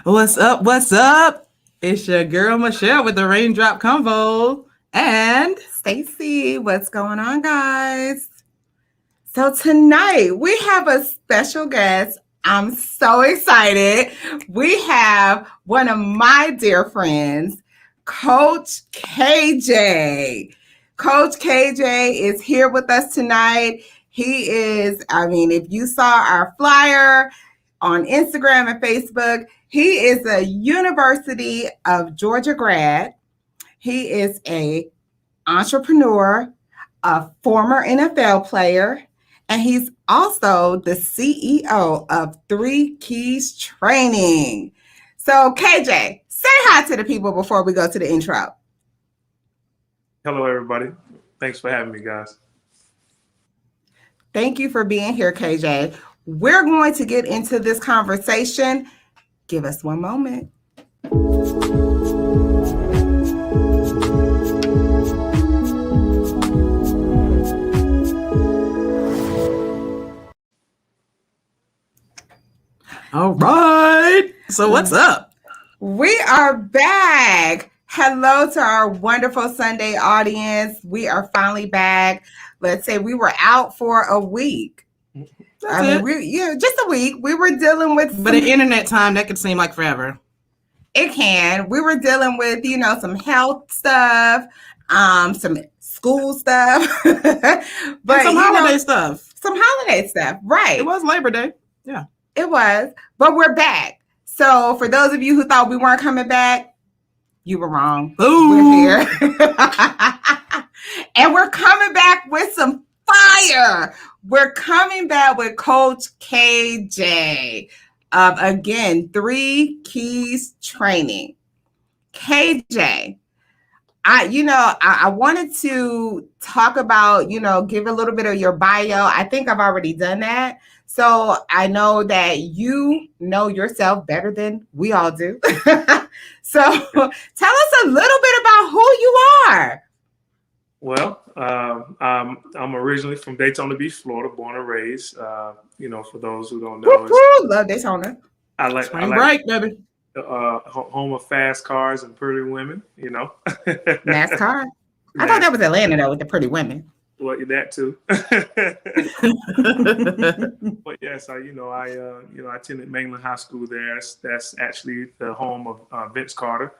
What's up? What's up? It's your girl Michelle with the Raindrop Convo. And Stacy, what's going on, guys? So tonight we have a special guest. I'm so excited. We have one of my dear friends, Coach KJ. Coach KJ is here with us tonight. He is, if you saw our flyer on Instagram and Facebook, he is a University of Georgia grad. He is a entrepreneur, a former NFL player, and he's also the CEO of Three Keys Training. So, KJ, say hi to the people before we go to the intro. Hello, everybody. Thanks for having me, guys. Thank you for being here, KJ. We're going to get into this conversation. Give us one moment. all right. So what's up? We are back. Hello to our wonderful Sunday audience. We are finally back. Let's say we were out for a week. Just a week. We were dealing with But at internet time, that could seem like forever. It can. We were dealing with, some health stuff, some school stuff, but some holiday stuff. Some holiday stuff, right? It was Labor Day. Yeah. It was, but we're back. So for those of you who thought we weren't coming back, you were wrong. Ooh. We're here. And we're coming back with some fire. We're coming back with Coach KJ. Again, Three Keys Training. KJ, I wanted to talk about, give a little bit of your bio. I think I've already done that. So I know that you know yourself better than we all do. So tell us a little bit about who you are. Well, I'm originally from Daytona Beach, Florida, born and raised. For those who don't know, love Daytona. I like Spring break, baby. Home of fast cars and pretty women. NASCAR. I thought that was Atlanta though, with the pretty women. Well, that too. But yes, I attended Mainland High School there. That's actually the home of Vince Carter,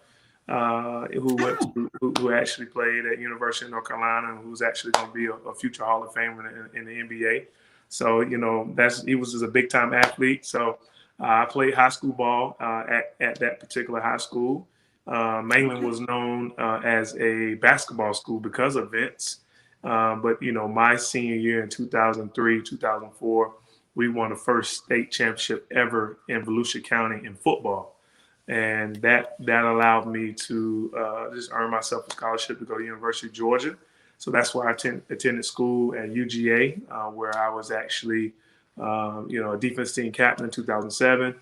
who actually played at University of North Carolina and who's actually going to be a future Hall of Famer in the NBA. So he was just a big time athlete. So I played high school ball at that particular high school. Mainland was known as a basketball school because of Vince. But my senior year in 2003, 2004, we won the first state championship ever in Volusia County in football, and that allowed me to just earn myself a scholarship to go to University of Georgia. So that's why I attended school at UGA, where I was actually, a defense team captain in 2007.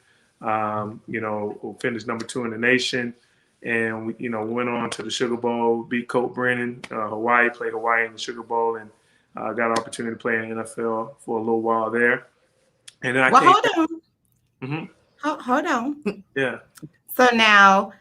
Finished number 2 in the nation. And we, went on to the Sugar Bowl, beat Colt Brennan, Hawaii, played Hawaii in the Sugar Bowl, and got an opportunity to play in the NFL for a little while there. And then hold on. Mm-hmm. Hold on. Yeah. So now,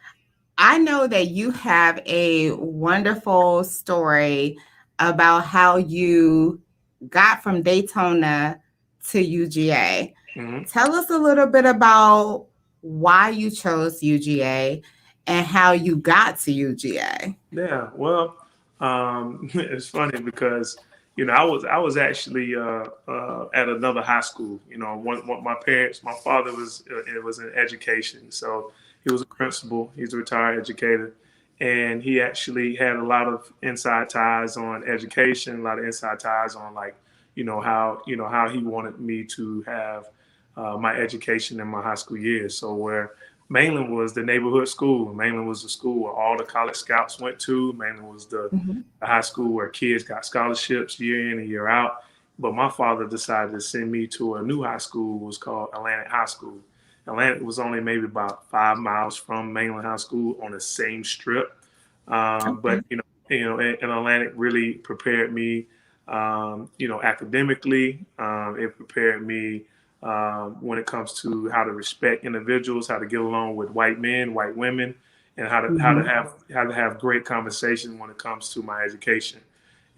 I know that you have a wonderful story about how you got from Daytona to UGA. Mm-hmm. Tell us a little bit about why you chose UGA and how you got to UGA. Yeah, well, it's funny because I was actually at another high school. My father was in education, so he was a principal. He's a retired educator, and he actually had a lot of inside ties on education, a lot of inside ties on how he wanted me to have my education in my high school years. So where Mainland was the neighborhood school. Mainland was the school where all the college scouts went to. Mainland was the high school where kids got scholarships year in and year out. But my father decided to send me to a new high school. It was called Atlantic High School. Atlantic was only maybe about 5 miles from Mainland High School on the same strip. But and Atlantic really prepared me, academically. It prepared me when it comes to how to respect individuals, how to get along with white men, white women, and how to have great conversation when it comes to my education,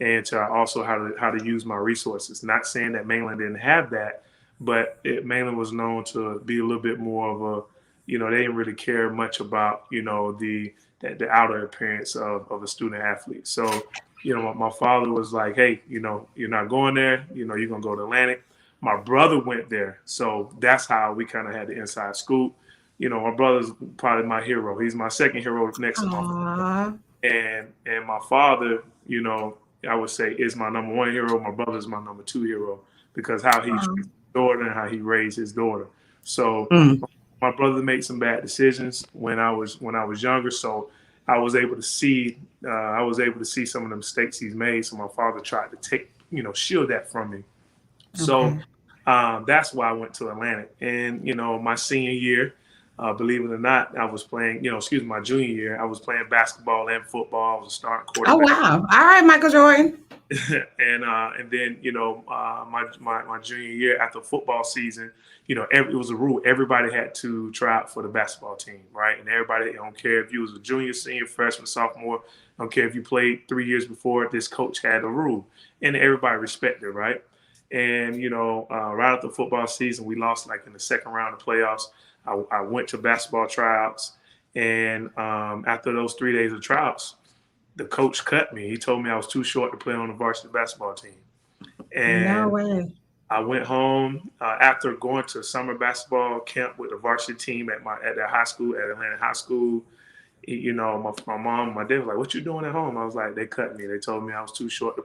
and to also how to use my resources. Not saying that Mainland didn't have that, but Mainland was known to be a little bit more of a, they didn't really care much about, the outer appearance of a student athlete. So, my father was like, hey, you're not going there, you're going to go to Atlantic. My brother went there. So that's how we kind of had the inside scoop. My brother's probably my hero. He's my second hero next to my father. And my father, I would say is my number one hero. My brother's my number two hero because how he treats his daughter and how he raised his daughter. So my brother made some bad decisions when I was younger. So I was able to see some of the mistakes he's made. So my father tried to shield that from me. So that's why I went to Atlantic. And, my senior year, believe it or not, I was playing, my junior year, I was playing basketball and football. I was a starting quarterback. Oh, wow. All right, Michael Jordan. and then, my junior year after football season, it was a rule. Everybody had to try out for the basketball team, right? And everybody, I don't care if you was a junior, senior, freshman, sophomore, I don't care if you played 3 years before, this coach had a rule. And everybody respected it, right? And, right after football season, we lost like in the second round of playoffs. I went to basketball tryouts. And after those 3 days of tryouts, the coach cut me. He told me I was too short to play on the varsity basketball team. And no way. I went home after going to summer basketball camp with the varsity team at their high school, at Atlanta High School. My mom, my dad was like, "What you doing at home?" I was like, "They cut me. They told me I was too short to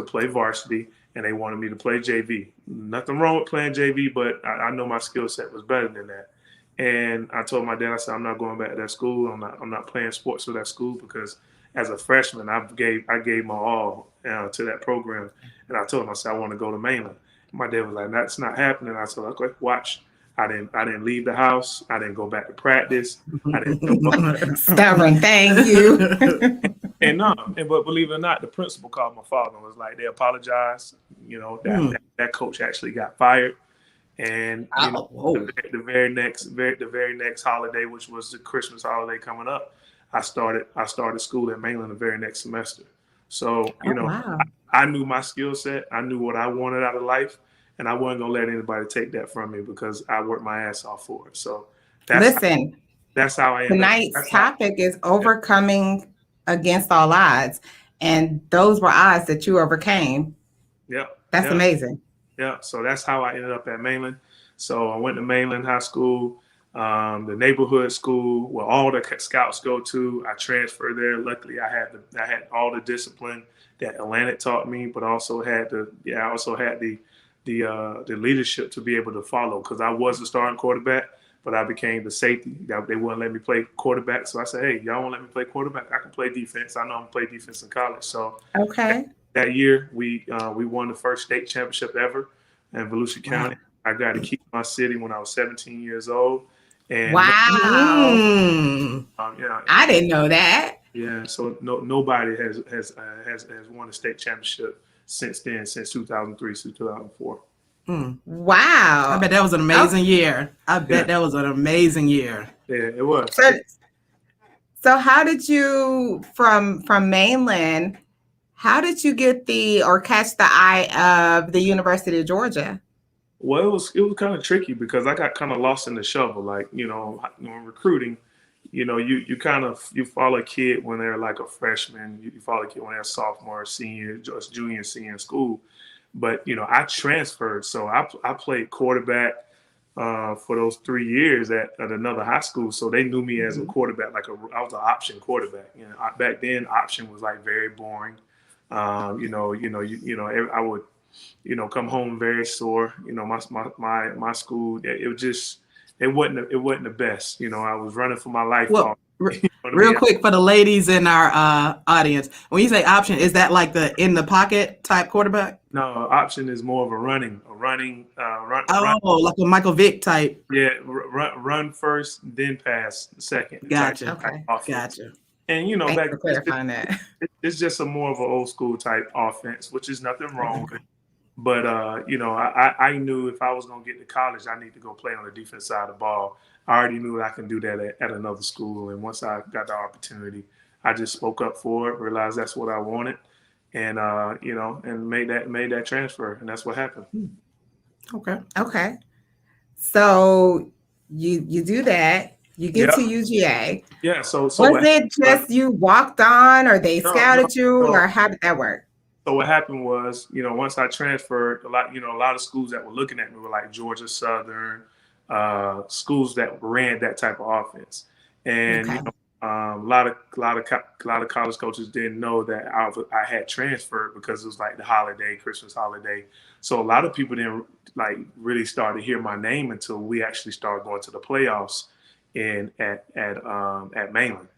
play varsity, and they wanted me to play JV. Nothing wrong with playing JV, but I know my skill set was better than that." And I told my dad, I said, "I'm not going back to that school. I'm not playing sports for that school because as a freshman, I gave my all to that program." And I told him, I said, "I want to go to Mainland." My dad was like, "That's not happening." I said, "Okay, watch." I didn't leave the house. I didn't go back to practice. I didn't. Stubborn, thank you. But believe it or not, the principal called my father and was like, they apologized. That coach actually got fired. And the very next holiday, which was the Christmas holiday coming up, I started school at Mainland the very next semester. So I knew my skill set. I knew what I wanted out of life, and I wasn't gonna let anybody take that from me because I worked my ass off for it. So that's how I ended tonight's topic is overcoming against all odds, and those were odds that you overcame. Yeah, that's amazing. Yeah, so that's how I ended up at Mainland. So I went to Mainland High School, the neighborhood school where all the scouts go to. I transferred there. Luckily, I had all the discipline that Atlantic taught me, but also had the leadership to be able to follow because I was the starting quarterback, but I became the safety. They wouldn't let me play quarterback, so I said, "Hey, y'all won't let me play quarterback? I can play defense. I know I'm gonna play defense in college." So that year we won the first state championship ever in Volusia County. I got to keep my city when I was 17 years old. And I didn't know that. Yeah, so nobody has won a state championship since then, since 2003 to 2004. Wow. I bet that was an amazing year. That was an amazing year. Yeah, it was. So how did you, from Mainland, how did you get catch the eye of the University of Georgia? Well, it was kind of tricky because I got kind of lost in the shuffle. Like, when recruiting, you follow a kid when they're like a freshman, you follow a kid when they're a sophomore, senior, just junior, senior in school. But, I transferred. So I played quarterback for those 3 years at another high school. So they knew me as a quarterback, I was an option quarterback. Back then option was like very boring. I would, come home very sore. My school, it wasn't the best. I was running for my life. Well, real quick for the ladies in our audience, when you say option, is that like the in the pocket type quarterback? No, option is more of a running. Like a Michael Vick type. Yeah, run first, then pass second. Gotcha. Gotcha. And back for clarifying that. It's just a more of an old school type offense, which is nothing wrong with it. But I knew if I was gonna get to college, I need to go play on the defense side of the ball. I already knew that I can do that at another school, and once I got the opportunity, I just spoke up for it, realized that's what I wanted, and and made that transfer, and that's what happened. Okay. Okay. So you do that. You get Yeah, to UGA. yeah. So Was what? it just you walked on, or they No, no, scouted you, no. or how did that work? So what happened was, once I transferred, a lot of schools that were looking at me were like Georgia Southern, schools that ran that type of offense, and Okay. a lot of college coaches didn't know that I had transferred because it was like the holiday, Christmas holiday. So a lot of people didn't like really start to hear my name until we actually started going to the playoffs in at Mainland.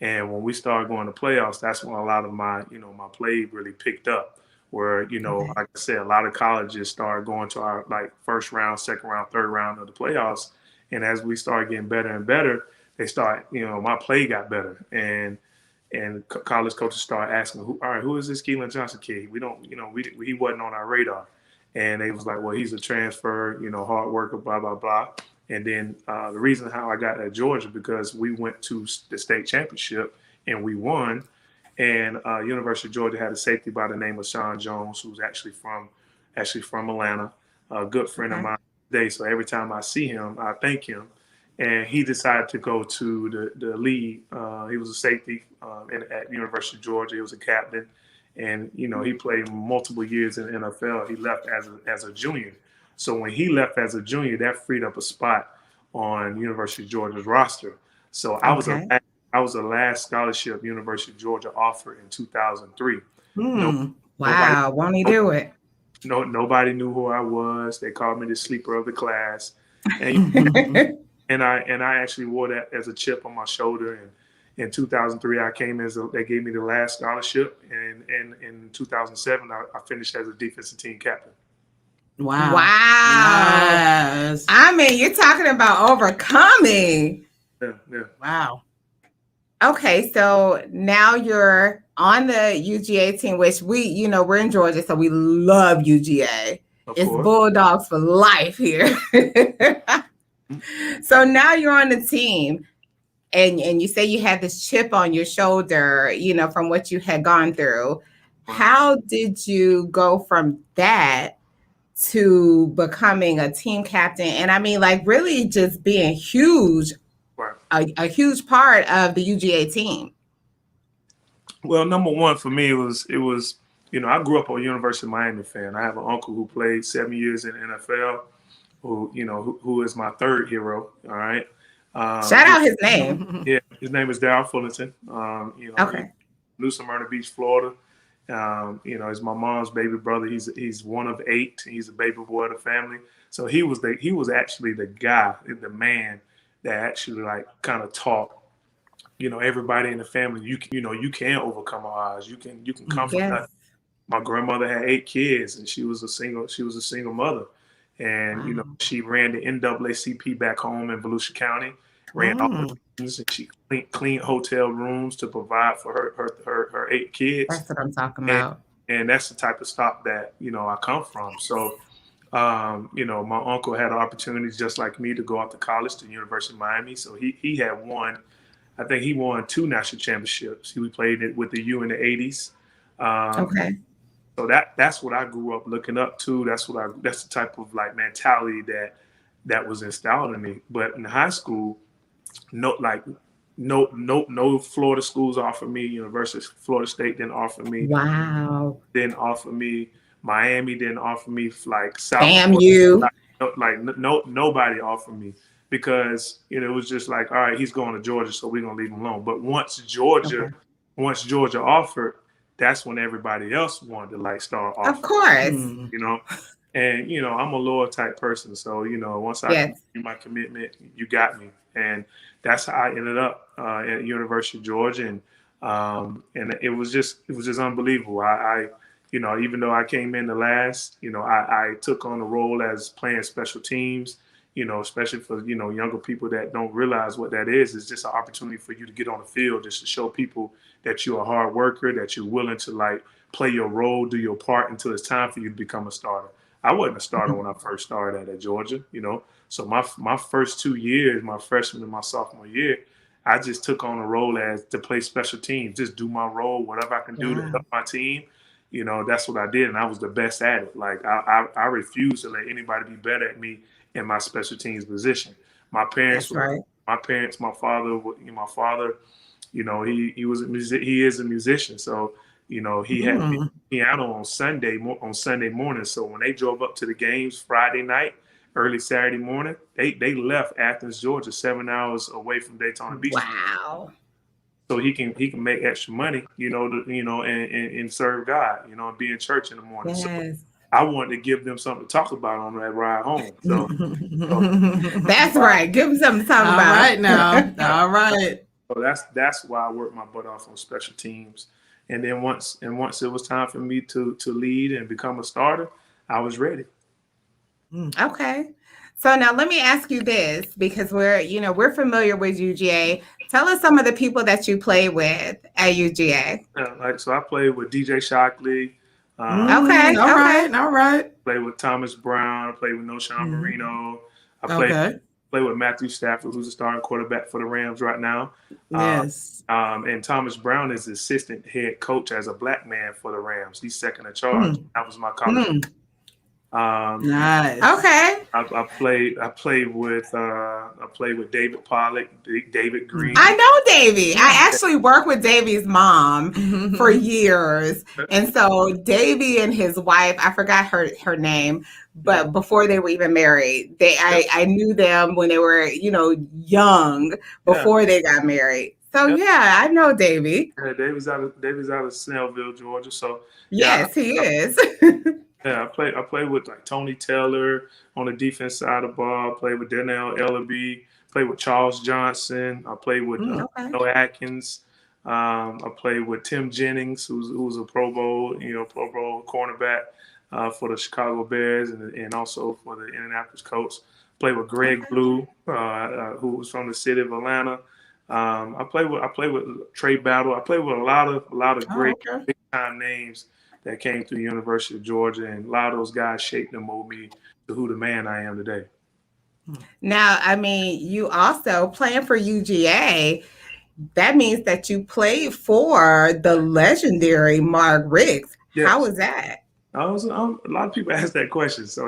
And when we started going to playoffs, that's when a lot of my play really picked up. Where Okay. like I said, a lot of colleges started going to our like first round, second round, third round of the playoffs. And as we started getting better and better, they start, my play got better, and college coaches started asking, all right, who is this Keelan Johnson kid? We don't, he wasn't on our radar, and they was like, well, he's a transfer, hard worker, blah blah blah. And then the reason how I got at Georgia because we went to the state championship and we won. And University of Georgia had a safety by the name of Sean Jones, who's actually from Atlanta, a good friend of Okay. mine today. So every time I see him, I thank him. And he decided to go to the league. He was a safety at University of Georgia. He was a captain, and he played multiple years in the NFL. He left as a junior. So when he left as a junior, that freed up a spot on University of Georgia's roster. So Okay. I was the last scholarship University of Georgia offered in 2003. No, Hmm. nobody, Wow. Won't he do it? nobody knew who I was. They called me the sleeper of the class, and and I actually wore that as a chip on my shoulder. And in 2003, I came they gave me the last scholarship, and in 2007, I finished as a defensive team captain. Wow. Wow. Yes. I mean, you're talking about overcoming. Yeah, yeah, Wow. Okay, so now you're on the UGA team, which we're in Georgia, so we love UGA. of It's course. Bulldogs for life here. So now you're on the team, and you say you had this chip on your shoulder, from what you had gone through. Right, How did you go from that to becoming a team captain? And I mean, like, really just being huge, right. a huge part of the UGA team. Well, number one for me it was I grew up a University of Miami fan. I have an uncle who played 7 years in the NFL, who is my third hero. All right. Shout His, out his name. yeah, his name is Darryl Fullerton. Okay. New Smyrna Beach, Florida. He's my mom's baby brother. He's one of 8. He's a baby boy of the family. So he was actually the guy, the man that actually like kind of taught everybody in the family you can overcome odds. You can come from Yes. nothing. My grandmother had 8 kids, and she was a single mother, and Wow. she ran the NAACP back home in Volusia County, ran all the Mm. things, and she cleaned hotel rooms to provide for her 8 kids, That's what I'm talking and about. that's the type of stock that I come from. So my uncle had opportunities just like me to go out to college to the University of Miami. So he had won. I think he won 2 national championships. He played it with the U in the '80s. Um, Okay. so that's what I grew up looking up to. That's the type of like mentality that was installed in me. But in high school, no Florida schools offered me. University of Florida State didn't offer me. Wow. Didn't offer me. Miami didn't offer me. Like South Damn Florida, you. nobody offered me because it was just like, all right, he's going to Georgia, so we're gonna leave him alone. But Okay. once Georgia offered, that's when everybody else wanted to like start Of offering. course. Mm. You know, and I'm a loyal type person, so once I Yes. give my commitment, you got me, and that's how I ended up at University of Georgia, and it was just unbelievable. Even though I came in the last, I took on the role as playing special teams. especially for, younger people that don't realize what that is. It's just an opportunity for you to get on the field, just to show people that you're a hard worker, that you're willing to like play your role, do your part until it's time for you to become a starter. I wasn't a starter when I first started at Georgia, So my first 2 years, my freshman and my sophomore year, I just took on a role as to play special teams, just do my role, whatever I can do to help my team. That's what I did, and I was the best at it. Like I refused to let anybody be better at me in my special teams position. My parents, my father, he is a musician, so he had piano on Sunday morning. So when they drove up to the games Friday night, early Saturday morning, they left Athens, Georgia, 7 hours away from Daytona Beach. Wow. So he can make extra money, and serve God, and be in church in the morning. Yes. So I wanted to give them something to talk about on that ride home. So that's right. Give them something to talk about. All right now. All right. So that's why I worked my butt off on special teams. And then once it was time for me to lead and become a starter, I was ready. Okay. So now let me ask you this, because we're familiar with UGA. Tell us some of the people that you play with at UGA. So I played with DJ Shockley. Okay. All right. Played with Thomas Brown. I played with Noshawn Marino. I played with Matthew Stafford, who's a starting quarterback for the Rams right now. Yes. And Thomas Brown is the assistant head coach as a black man for the Rams. He's second in charge. That was my college. Nice. Okay. I played with David Pollock, David Green. I know Davey. I actually worked with Davey's mom for years. And so Davey and his wife, I forgot her name, but before they were even married, I knew them when they were, young, before they got married. So I know Davey. Yeah, David's out of Snellville, Georgia. So yes, he is. Yeah, I played with like Tony Taylor on the defense side of the ball. I played with Daniel Ellaby. Played with Charles Johnson. I played with Noah Atkins. I played with Tim Jennings, who's a Pro Bowl cornerback for the Chicago Bears and also for the Indianapolis Colts. Played with Greg Blue, who was from the city of Atlanta. I played with Trey Battle. I played with a lot of great big time names that came through the University of Georgia, and a lot of those guys shaped and molded me to who the man I am today. Now, I mean, you also playing for UGA. That means that you played for the legendary Mark Richt. Yes. How was that? A lot of people ask that question. So,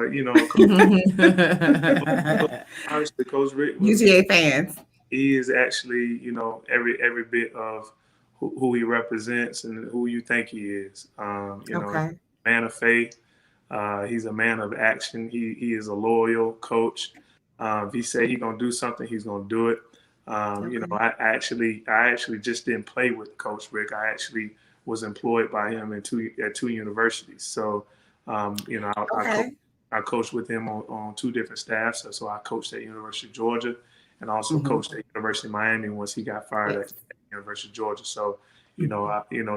honestly, Coach Richt, UGA fans. He is actually, every bit of who he represents and who you think he is. Man of faith. He's a man of action. He is a loyal coach. If he say he's gonna do something, he's gonna do it. I actually just didn't play with Coach Richt. I actually was employed by him at two universities. So, I coached with him on two different staffs. So I coached at University of Georgia and also coached at University of Miami once he got fired at University of Georgia. So,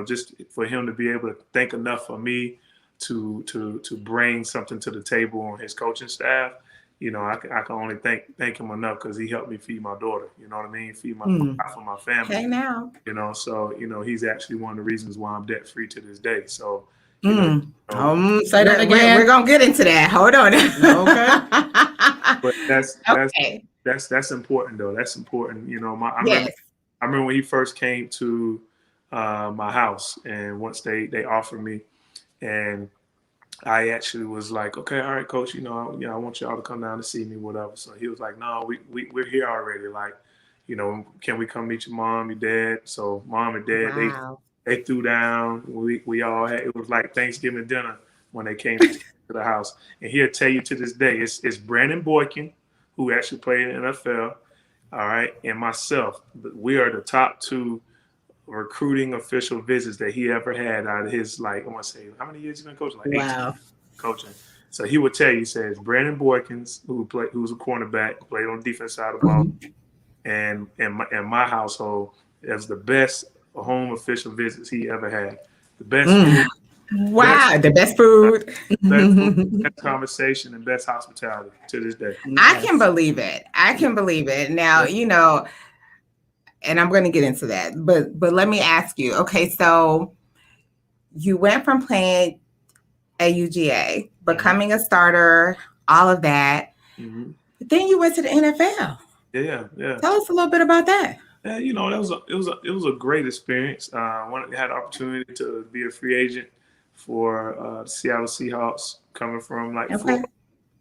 just for him to be able to think enough of me to bring something to the table on his coaching staff, I can only thank him enough because he helped me feed my daughter. You know what I mean? Feed my for my family. Okay, now. So he's actually one of the reasons why I'm debt free to this day. So. Say that again. We're gonna get into that. Hold on. Okay. But that's important though. That's important. I remember when he first came to my house, and once they offered me, and I actually was like, okay, all right, coach, I want y'all to come down to see me, whatever. So he was like, no, we're here already. Like, can we come meet your mom, your dad? So mom and dad, they threw down. We all had, it was like Thanksgiving dinner when they came to the house. And he'll tell you to this day, it's Brandon Boykin, who actually played in the NFL, all right, and myself. We are the top two recruiting official visits that he ever had out of his, like, I want to say, how many years you been coaching? Like 18 coaching. So he would tell you, he says, Brandon Boykins, who's a cornerback, played on the defense side of the ball, and in my household, that's the best home official visits he ever had. The best food, Wow, the best food. best conversation, and best hospitality to this day. I can believe it. I can believe it. Now, and I'm going to get into that. But let me ask you. Okay, so you went from playing at UGA, becoming a starter, all of that. Mm-hmm. But then you went to the NFL. Yeah. Tell us a little bit about that. Yeah, it was a great experience. I had the opportunity to be a free agent for the Seattle Seahawks, coming from Florida.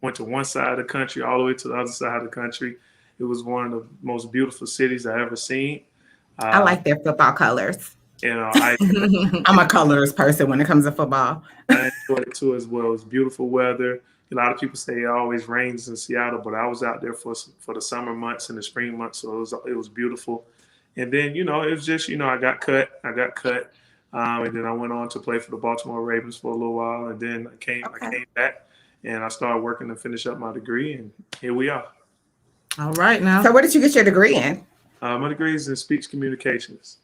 Went to one side of the country all the way to the other side of the country. It was one of the most beautiful cities I ever seen. I like their football colors. I'm a colors person when it comes to football. I enjoyed it too as well. It was beautiful weather. A lot of people say it always rains in Seattle, but I was out there for the summer months and the spring months, so it was beautiful. And then it was just I got cut, and then I went on to play for the Baltimore Ravens for a little while, and then I came back and I started working to finish up my degree, and here we are. All right now. So, what did you get your degree in? My degree is in speech communications.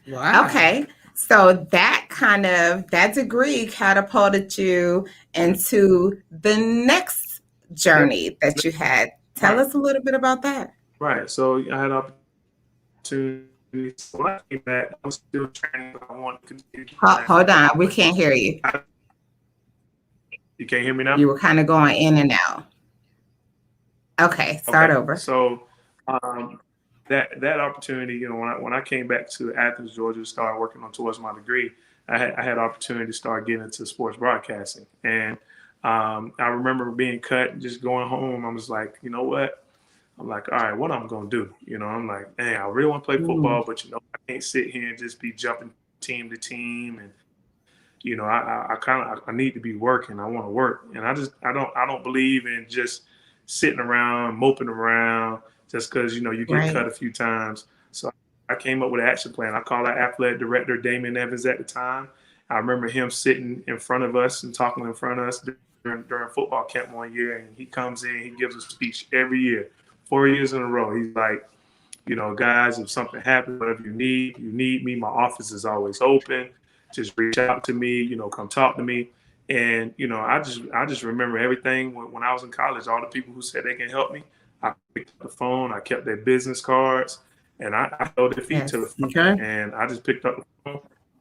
Wow. Okay. So that degree catapulted you into the next journey that you had. Tell us a little bit about that. Right. So I had opportunity. When I came back, I was still training. I wanted to continue. Hold on. We can't hear you. You can't hear me now? You were kind of going in and out. Okay. Start over. So that opportunity, when I came back to Athens, Georgia, to start working towards my degree, I had opportunity to start getting into sports broadcasting. And I remember being cut and just going home. I was like, you know what? I'm like, all right, what am I going to do? I'm like, man, I really want to play football, but I can't sit here and just be jumping team to team. And, I need to be working. I want to work. And I don't believe in just sitting around, moping around, just because, you get cut a few times. So I came up with an action plan. I called our athletic director, Damon Evans, at the time. I remember him sitting in front of us and talking in front of us during football camp one year. And he comes in, he gives a speech every year, 4 years in a row. He's like, guys, if something happens, whatever you need me. My office is always open. Just reach out to me, come talk to me. And, I just remember everything when I was in college, all the people who said they can help me. I picked up the phone, I kept their business cards, and I held their feet to the phone. Okay. And I just picked up the phone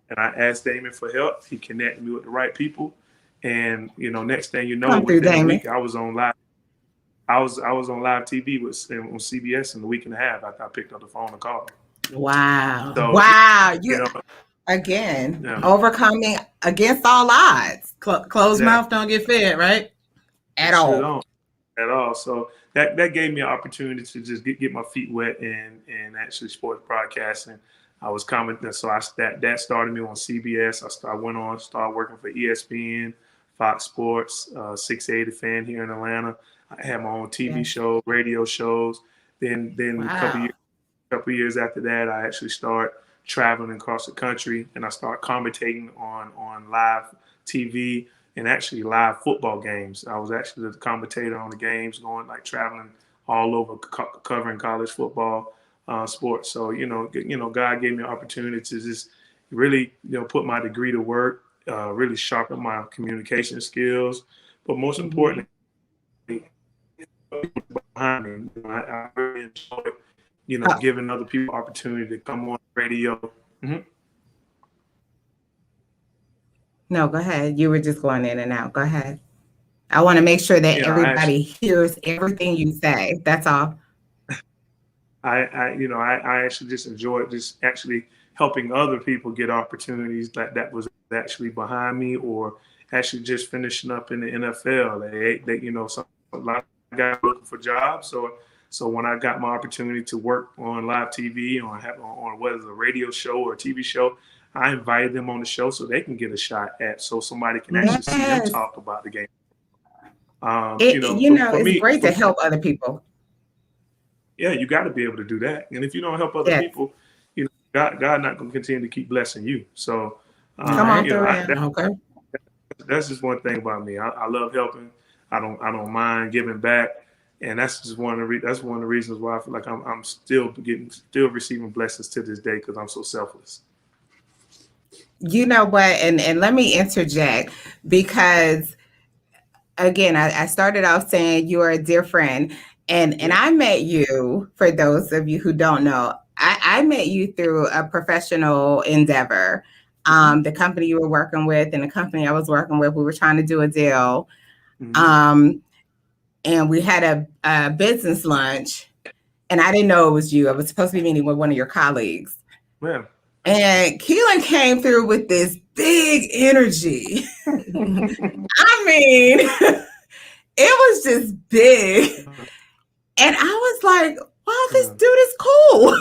and I asked Damon for help. He connected me with the right people. And, next thing you know, within a week, I was on live. I was on live TV on CBS in a week and a half after I picked up the phone and called. Wow. So, wow. Overcoming against all odds. Closed mouth don't get fed, right? At all. So that gave me an opportunity to just get my feet wet in actually sports broadcasting. I was commenting, so that started me on CBS. I went on, started working for ESPN, Fox Sports, 680 Fan here in Atlanta. I had my own TV show, radio shows. Then a couple years after that, I actually started traveling across the country, and I started commentating on live TV and actually live football games. I was actually the commentator on the games, traveling all over, covering college football sports. So God gave me an opportunity to just really put my degree to work, really sharpen my communication skills, but most importantly, behind me, I really enjoy giving other people opportunity to come on the radio. Mm-hmm. No, go ahead. You were just going in and out. Go ahead. I want to make sure that everybody hears everything you say. That's all. I actually just enjoyed just actually helping other people get opportunities that was actually behind me, or actually just finishing up in the NFL. A lot of guys looking for jobs. So when I got my opportunity to work on live TV, on whether it's a radio show or a TV show, I invited them on the show so they can get a shot at, so somebody can actually see them talk about the game. It's great to help other people. Yeah, you got to be able to do that. And if you don't help other people, God not going to continue to keep blessing you. So, that's just one thing about me. I love helping. I don't mind giving back. And that's just one of the reasons why I feel like I'm still receiving blessings to this day, because I'm so selfless. You know what? And let me interject because again, I started off saying you are a dear friend. And I met you, for those of you who don't know, I met you through a professional endeavor. The company you were working with and the company I was working with, we were trying to do a deal. And we had a business lunch, and I didn't know it was you. I was supposed to be meeting with one of your colleagues. Yeah. And Keelan came through with this big energy. I mean, it was just big. And I was like, wow, this dude is cool.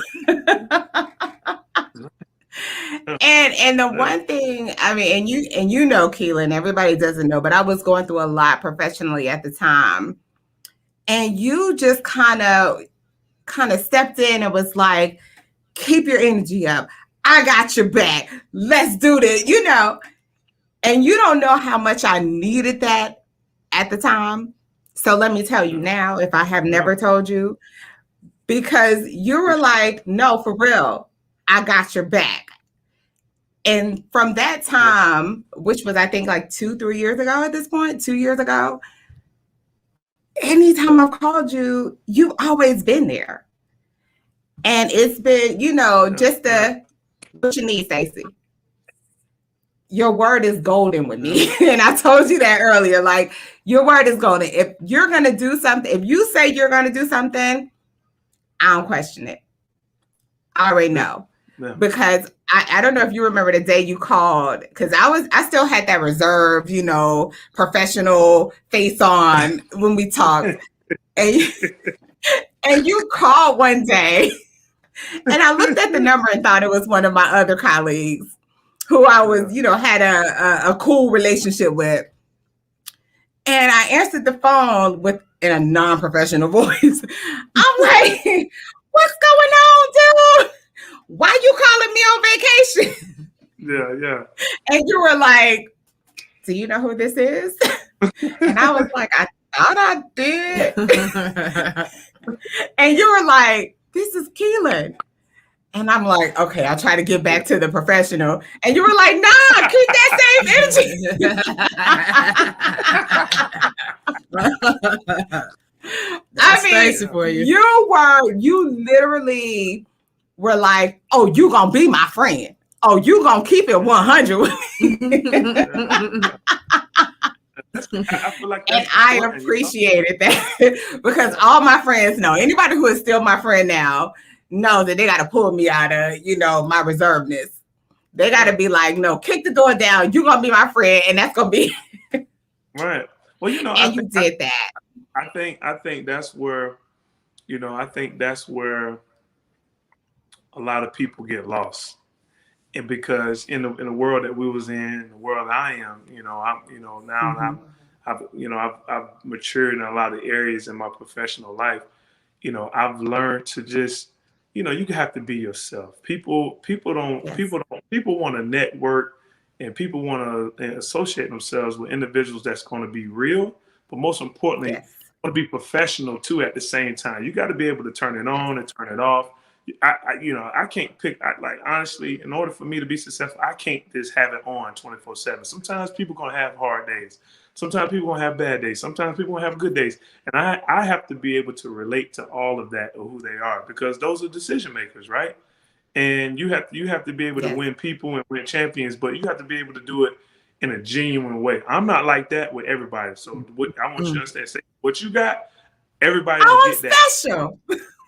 And the one thing, I mean, and you know, Keelan, everybody doesn't know, but I was going through a lot professionally at the time. And you just kind of stepped in and was like, keep your energy up. I got your back. Let's do this, you know. And you don't know how much I needed that at the time. So let me tell you now, if I have never told you, because you were like, no, for real, I got your back. And from that time, which was, I think, like 2-3 years ago at this point, 2 years ago, anytime I've called you, you've always been there. And it's been, you know, just what you need, Stacey. Your word is golden with me. And I told you that earlier. Like, your word is golden. If you're going to do something, if you say you're going to do something, I don't question it. I already know. Yeah. Because I don't know if you remember the day you called, because I still had that reserved, you know, professional face on when we talked. And you called one day, and I looked at the number and thought it was one of my other colleagues who I was, you know, had a cool relationship with. And I answered the phone in a non-professional voice. I'm like, what's going on, dude? Why you calling me on vacation? Yeah. And you were like, do you know who this is? And I was like, I thought I did. And you were like, this is Keelan. And I'm like, okay, I'll try to get back to the professional. And you were like, nah, keep that same energy. I mean, for you. You literally were like, oh, you gonna be my friend. Oh, you gonna keep it 100 with me. I feel like and I appreciated that because all my friends know, anybody who is still my friend now, know that they got to pull me out of, you know, my reservedness. They got to be like, no, kick the door down. You're going to be my friend. And that's going to be. Right. Well, you know, and you did that. I think that's where, you know, I think that's where a lot of people get lost. And because in the world that we was in, the world I am, you know, now I've matured in a lot of areas in my professional life. You know, I've learned to just, you know, you have to be yourself. People want to network, and people want to associate themselves with individuals that's going to be real, but most importantly, want to be professional too at the same time. You got to be able to turn it on and turn it off. I can't pick. Like, honestly, in order for me to be successful, I can't just have it on 24/7. Sometimes people gonna have hard days. Sometimes people gonna have bad days. Sometimes people gonna have good days. And I have to be able to relate to all of that or who they are, because those are decision makers, right? And you have to be able to win people and win champions, but you have to be able to do it in a genuine way. I'm not like that with everybody. So I want you to understand, say what you got, everybody will get that. Special.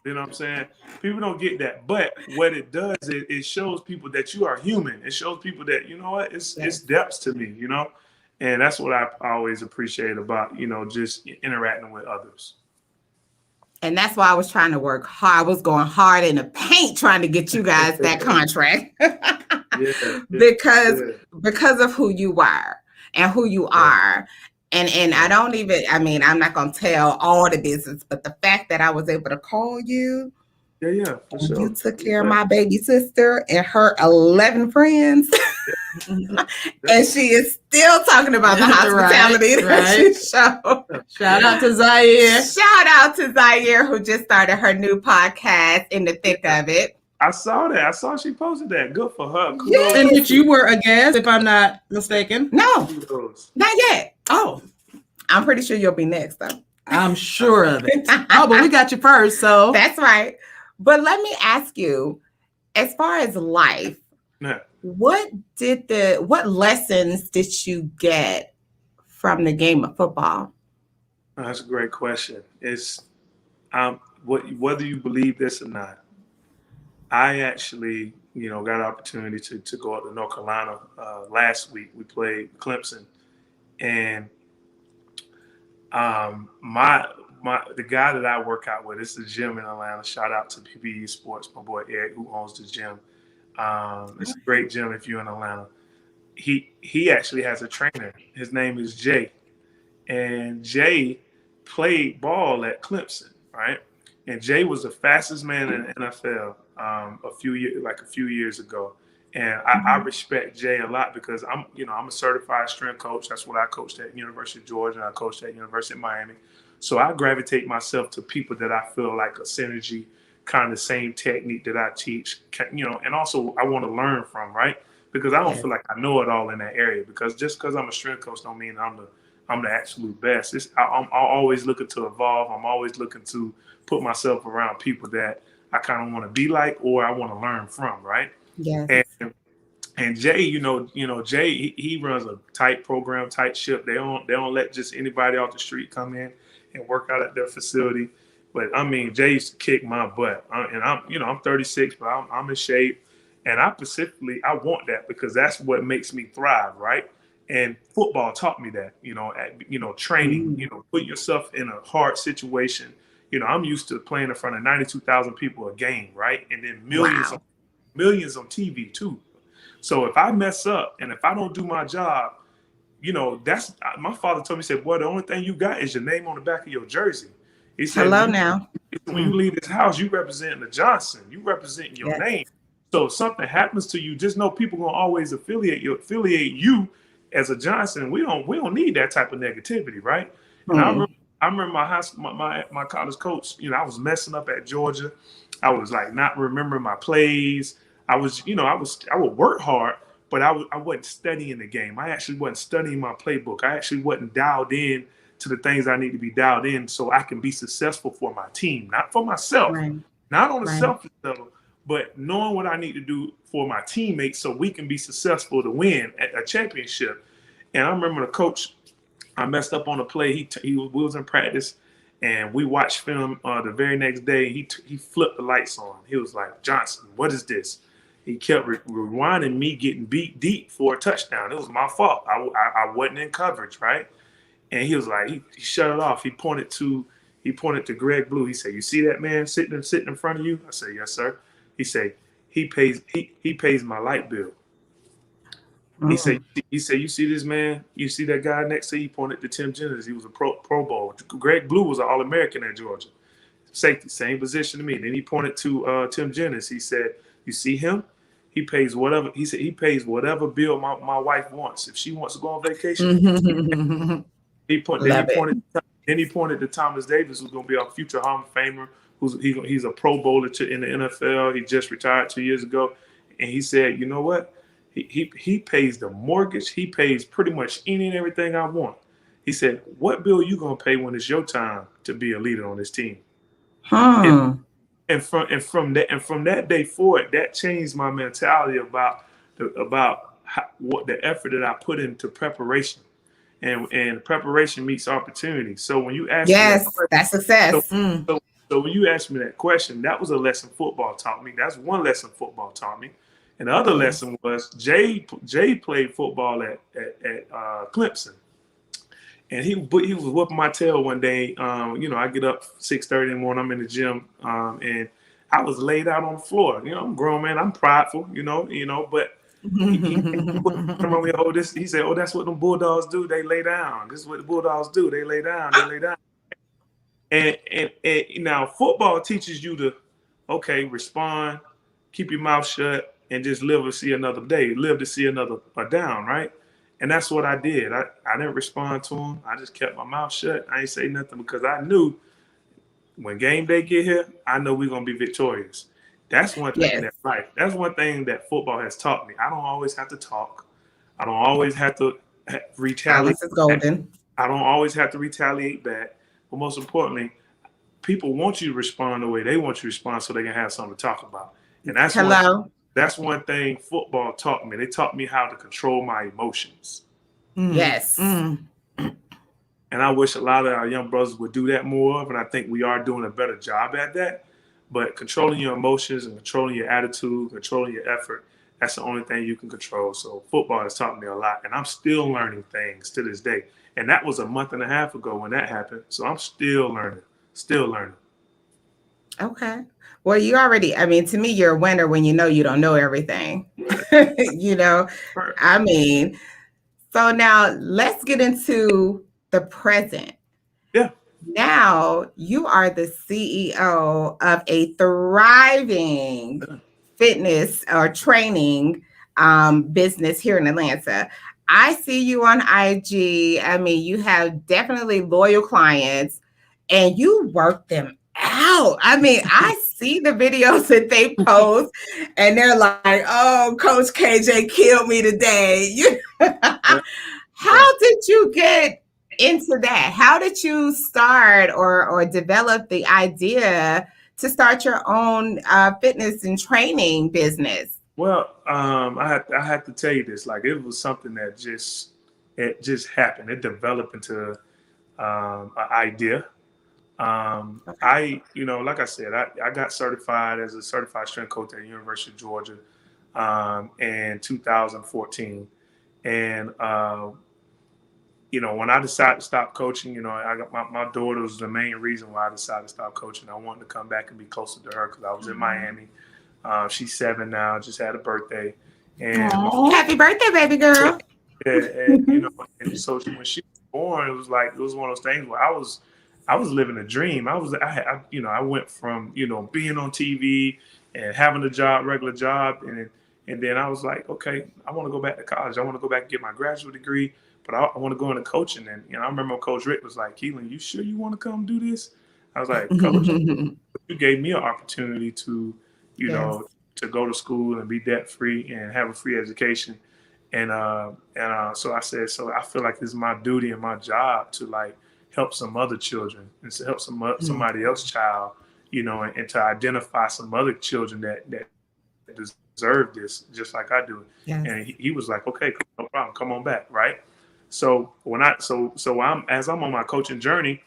You know what I'm saying? People don't get that. But what it does is it shows people that you are human. It shows people that, you know what, it's depths to me, you know? And that's what I always appreciate about, you know, just interacting with others. And that's why I was trying to work hard. I was going hard in the paint trying to get you guys that contract. Because of who you are and who you are. And I don't even, I mean, I'm not going to tell all the business, but the fact that I was able to call you. For sure. You took care of my baby sister and her 11 friends. And she is still talking about the hospitality that she showed. Shout out to Zaire. Shout out to Zaire, who just started her new podcast, In the Thick of It. I saw that. I saw she posted that. Good for her. Yes. In which you were a guest, if I'm not mistaken. No, Kudos. not yet. Oh, I'm pretty sure you'll be next, though. I'm sure of it. Oh, but we got you first, so That's right. But let me ask you, as far as life, Yeah. what lessons did you get from the game of football? That's a great question. It's whether you believe this or not. I actually, got an opportunity to go up to North Carolina last week. We played Clemson, and the guy that I work out with, it's the gym in Atlanta. Shout out to PPE Sports, my boy Eric, who owns the gym. It's a great gym if you're in Atlanta. He actually has a trainer. His name is Jay, and Jay played ball at Clemson, right? And Jay was the fastest man in the NFL a few years ago. And I respect Jay a lot because I'm a certified strength coach. That's what I coached at University of Georgia, and I coached at University of Miami. So I gravitate myself to people that I feel like a synergy, kind of the same technique that I teach, and also I want to learn from, right? Because I don't feel like I know it all in that area. Because just because I'm a strength coach don't mean I'm the absolute best. I'm always looking to evolve. I'm always looking to put myself around people that I kind of want to be like or I want to learn from, right? Yes. And Jay, Jay, he runs a tight program, tight ship. They don't let just anybody off the street come in and work out at their facility. But I mean, Jay used to kick my butt, and I'm 36, but I'm in shape, and I want that because that's what makes me thrive, right? And football taught me that, training, put yourself in a hard situation. I'm used to playing in front of 92,000 people a game, right? And then millions on TV too. So if I mess up and if I don't do my job, that's my father told me, he said, boy, the only thing you got is your name on the back of your jersey. He said, Hello now. when you leave this house, you representing the Johnson, you representing your name. So if something happens to you, just know people gonna always affiliate you as a Johnson. We don't need that type of negativity, right? And I remember my college coach, I was messing up at Georgia. I was like not remembering my plays. I would work hard, but I wasn't studying the game. I actually wasn't studying my playbook. I actually wasn't dialed in to the things I need to be dialed in so I can be successful for my team, not for myself, not on a selfish level, but knowing what I need to do for my teammates so we can be successful to win at a championship. And I remember the coach, I messed up on a play. We was in practice, and we watched film the very next day. He flipped the lights on. He was like, Johnson, what is this? He kept rewinding me getting beat deep for a touchdown. It was my fault. I wasn't in coverage, right? And he was like, he shut it off. He pointed to Greg Blue. He said, "You see that man sitting in front of you?" I said, "Yes, sir." He said, he pays my light bill. He said, "You see this man? You see that guy next to you?" He pointed to Tim Jennings. He was a Pro Bowl. Greg Blue was an All-American at Georgia. Safety, same position to me. Then he pointed to Tim Jennings. He said, "You see him? He pays whatever." He said, "He pays whatever bill my wife wants. If she wants to go on vacation." He pointed to Thomas Davis, who's going to be our future Hall of Famer. He's a Pro Bowler in the NFL. He just retired 2 years ago, and he said, "You know what? He pays the mortgage. He pays pretty much any and everything I want." He said, "What bill you gonna pay when it's your time to be a leader on this team?" And from that day forward, that changed my mentality about what the effort that I put into preparation. And preparation meets opportunity. So when you ask that's success. So when you asked me that question, that was a lesson football taught me. That's one lesson football taught me. And the other lesson was Jay played football at Clemson. And he was whooping my tail one day. I get up 6:30 in the morning, I'm in the gym, and I was laid out on the floor. I'm a grown man, I'm prideful, but he said, "Oh, that's what them Bulldogs do. They lay down. This is what the Bulldogs do. They lay down. They lay down." And now football teaches you to, respond, keep your mouth shut, and just live to see another day. Live to see another down, right? And that's what I did. I didn't respond to him. I just kept my mouth shut. I ain't say nothing because I knew when game day get here, I know we're gonna be victorious. That's one thing Yes. that's one thing that football has taught me. I don't always have to talk. I don't always have to retaliate. Silence is golden. I don't always have to retaliate back. But most importantly, people want you to respond the way they want you to respond so they can have something to talk about. And that's one thing football taught me. They taught me how to control my emotions. Yes. And I wish a lot of our young brothers would do that more of, and I think we are doing a better job at that. But controlling your emotions and controlling your attitude, controlling your effort, that's the only thing you can control. So football has taught me a lot, and I'm still learning things to this day. And that was a month and a half ago when that happened. So I'm still learning. Okay. Well, to me, you're a winner when you know you don't know everything. So now let's get into the present. Yeah. Now you are the CEO of a thriving fitness or training business here in Atlanta. I see you on IG. I mean, you have definitely loyal clients and you work them out. I mean, I see the videos that they post and they're like, oh, Coach KJ killed me today. How did you get into that? How did you start or develop the idea to start your own fitness and training business? Well, I had to tell you this. Like, it was something that just happened. It developed into an idea. Like I said, I got certified as a certified strength coach at the University of Georgia in 2014, and when I decided to stop coaching, I got my daughter was the main reason why I decided to stop coaching. I wanted to come back and be closer to her because I was in Miami. She's 7 now, just had a birthday. And happy birthday, baby girl. and so when she was born, it was one of those things where I was living a dream. I went from, being on TV and having a regular job. And then I was like, okay, I want to go back to college. I want to go back and get my graduate degree, but I want to go into coaching. And, I remember Coach Rick was like, Keelan, you sure you want to come do this? I was like, Coach, you gave me an opportunity to, to go to school and be debt free and have a free education. And so I said, so I feel like it's my duty and my job to help some other children and to help somebody else's child, and to identify some other children that deserve this just like I do. Yes. And he was like, okay, no problem, come on back, right? So as I'm on my coaching journey,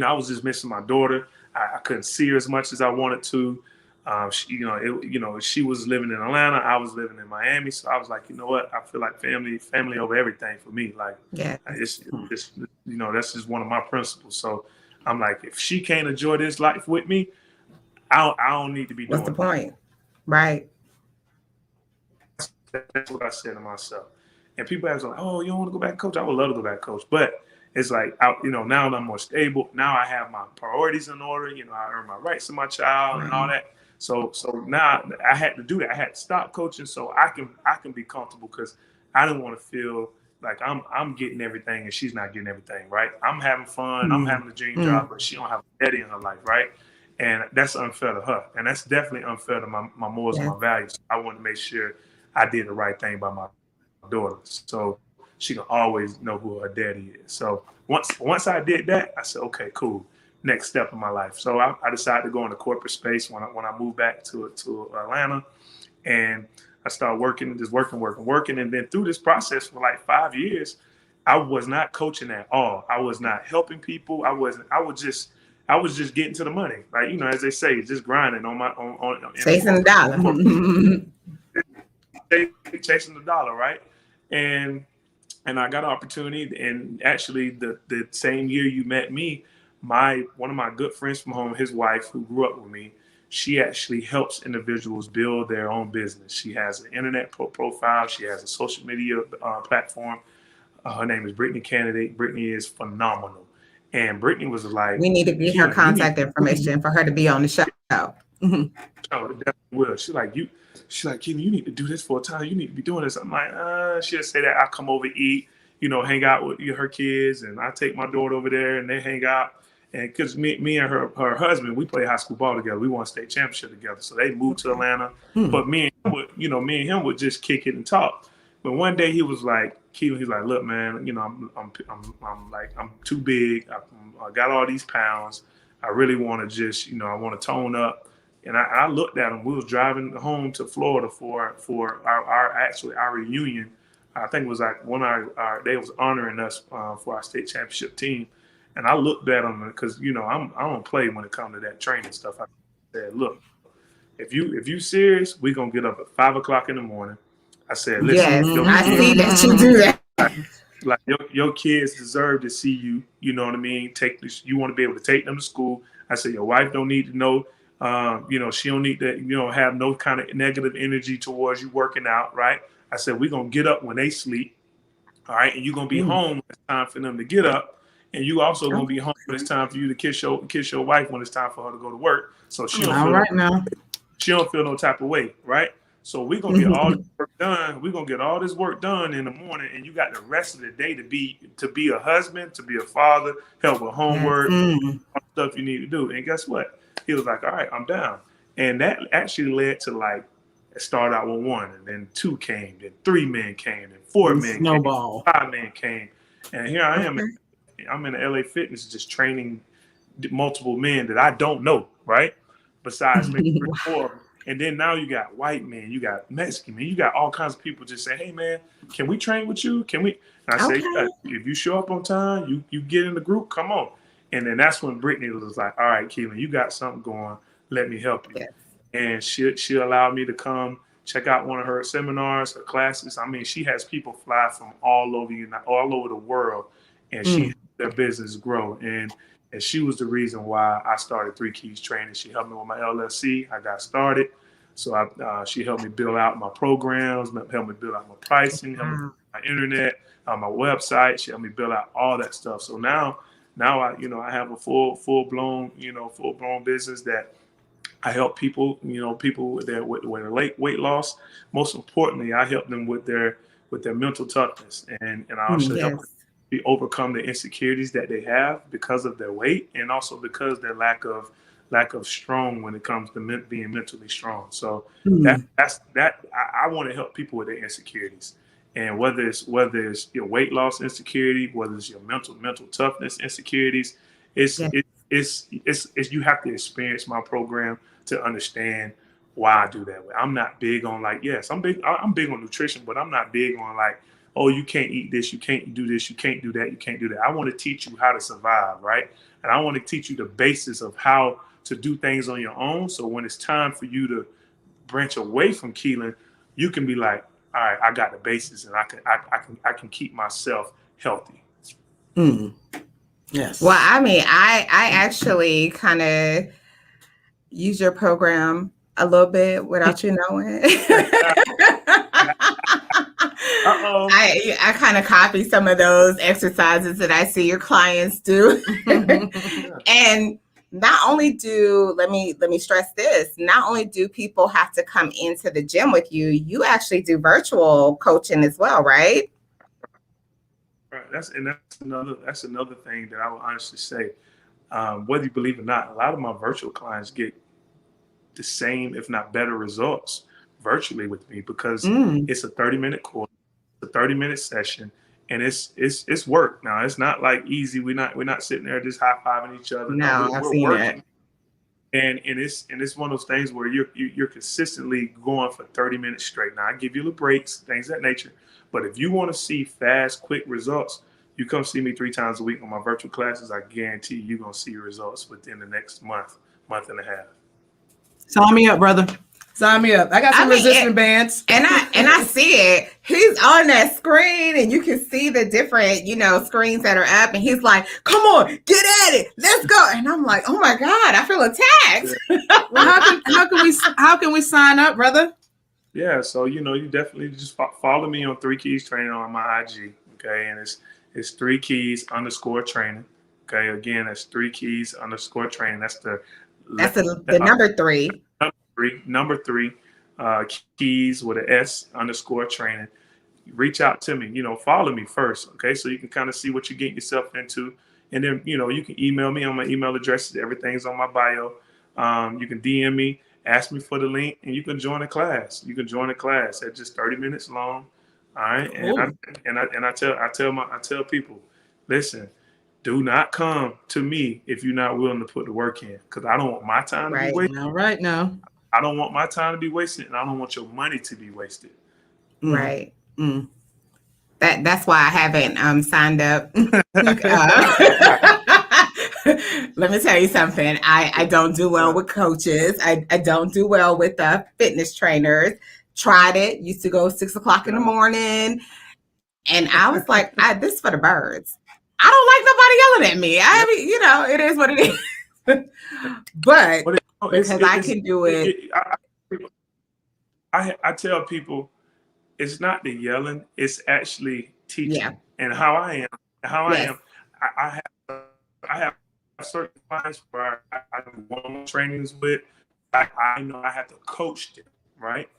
I was just missing my daughter. I couldn't see her as much as I wanted to. She was living in Atlanta, I was living in Miami, so I was like, you know what? I feel like family over everything for me. It's that's just one of my principles. So I'm like, if she can't enjoy this life with me, I don't need to be doing. What's the point? Right. That's what I said to myself. And people ask like, oh, you don't want to go back coach? I would love to go back coach, but it's like, now I'm more stable. Now I have my priorities in order. I earn my rights to my child and all that. So now I had to do that. I had to stop coaching so I can be comfortable because I didn't want to feel like I'm getting everything and she's not getting everything, right? I'm having fun. I'm having a dream job, but she don't have a daddy in her life, right? And that's unfair to her. And that's definitely unfair to my morals and my values. I want to make sure I did the right thing by my daughter. So she can always know who her daddy is. So once I did that, I said, okay, cool. Next step in my life. So I decided to go into corporate space when I moved back to Atlanta, and I started working. And then through this process for 5 years, I was not coaching at all. I was not helping people. I was just getting to the money. As they say, just grinding on chasing the dollar. Chasing the dollar, right? And I got an opportunity, and actually the same year you met me, one of my good friends from home, his wife who grew up with me, she actually helps individuals build their own business. She has an internet profile. She has a social media platform. Her name is Brittany Candidate. Brittany is phenomenal. And Brittany was like, we need to get her contact information for her to be on the show. Oh, it definitely will. She's like, Keelan, you need to do this full time. You need to be doing this. I'm like, she'll say that. I come over, eat, hang out with her kids, and I take my daughter over there and they hang out. And because me and her husband, we played high school ball together. We won state championship together. So they moved to Atlanta. But me and him would just kick it and talk. But one day he was like, Keelan, he's like, look, man, I'm too big. I got all these pounds. I really want to just, I want to tone up. And I looked at him. We was driving home to Florida for our reunion. I think it was like they was honoring us for our state championship team. And I looked at him because, I don't play when it comes to that training stuff. I said, look, if you serious, we're going to get up at 5 o'clock in the morning. I said, listen, yes, I see that you do that. Like your kids deserve to see you. You know what I mean? You want to be able to take them to school. I said, your wife don't need to know. She don't need to, have no kind of negative energy towards you working out, right? I said, we're going to get up when they sleep. All right. And you're going to be home when it's time for them to get up. And you also going to be home when it's time for you to kiss your wife when it's time for her to go to work. So she don't feel no type of way, right? So we're going to get all this work done. We're going to get all this work done in the morning, and you got the rest of the day to be a husband, to be a father, help with homework, all stuff you need to do. And guess what? He was like, all right, I'm down. And that actually led to it started out with 1, and then 2 came, then 3 men came, then 4 men came, 5 men came. And here I am. I'm in the LA Fitness just training multiple men that I don't know, right? Besides maybe 3 or 4. And then now you got white men, you got Mexican men, you got all kinds of people just say, hey, man, can we train with you? Can we? And I say, yeah, if you show up on time, you get in the group, come on. And then that's when Brittany was like, all right, Keelan, you got something going. Let me help you. Yes. And she allowed me to come check out one of her seminars, her classes. I mean, she has people fly from all over the world, and she helped their business grow. And she was the reason why I started 3 Keys Training. She helped me with my LLC. I got started. So she helped me build out my programs, helped me build out my pricing, helped me build my internet, my website. She helped me build out all that stuff. So now I have a full blown business that I help people, people with their weight loss. Most importantly, I help them with their mental toughness, and I also help them overcome the insecurities that they have because of their weight, and also because their lack of strong when it comes to being mentally strong. So that's I want to help people with their insecurities, and whether it's your weight loss insecurity, whether it's your mental toughness insecurities, it's you have to experience my program to understand why I do that way. I'm not big on I'm big on nutrition, but I'm not big on oh, you can't eat this, you can't do this, you can't do that, you can't do that. I want to teach you how to survive, right? And I want to teach you the basis of how to do things on your own. So when it's time for you to branch away from Keelan, you can be like, all right, I got the basis, and I can keep myself healthy. Yes. Well, I mean, I actually kind of use your program a little bit without you knowing. I kind of copy some of those exercises that I see your clients do. And not only let me stress this, not only do people have to come into the gym with you, you actually do virtual coaching as well, right? Right. That's another thing that I will honestly say. Whether you believe it or not, a lot of my virtual clients get the same, if not better, results virtually with me because it's a 30-minute course, a 30-minute session, and it's work. Now it's not easy. We're not sitting there just high-fiving each other. No, I've seen working. And it's one of those things where you're consistently going for 30 minutes straight. Now I give you the breaks, things of that nature. But if you want to see fast, quick results, you come see me 3 times a week on my virtual classes. I guarantee you're gonna see results within the next month and a half. Sign me up, brother. Sign me up. I got some resistance bands. And I see it. He's on that screen and you can see the different, screens that are up. And he's like, come on, get at it. Let's go. And I'm like, oh my God, I feel attacked. Well, how can we sign up, brother? Yeah. So, you definitely just follow me on 3 Keys Training on my IG. Okay. And it's 3 Keys _training. Okay. Again, that's 3 Keys _training. That's the number 3. Number 3, Keys with an S _training. Reach out to me, follow me first, okay? So you can kind of see what you're getting yourself into. And then, you know, you can email me on my email addresses. Everything's on my bio. You can DM me, ask me for the link, and you can join a class. You can join a class at just 30 minutes long. All right. And I tell people, listen, do not come to me if you're not willing to put the work in, because I don't want my time to be wasted. Right now. I don't want my time to be wasted, and I don't want your money to be wasted. Right. That's why I haven't signed up. Let me tell you something. I don't do well with coaches. I don't do well with fitness trainers. Tried it. Used to go 6 o'clock in the morning. And I was like, this is for the birds. I don't like nobody yelling at me. I mean, you know, it is what it is. But because I can do it. I tell people, it's not the yelling, it's actually teaching. Yeah. And how I am, I have certain clients where I do one-on-one trainings with. I know I have to coach them, right?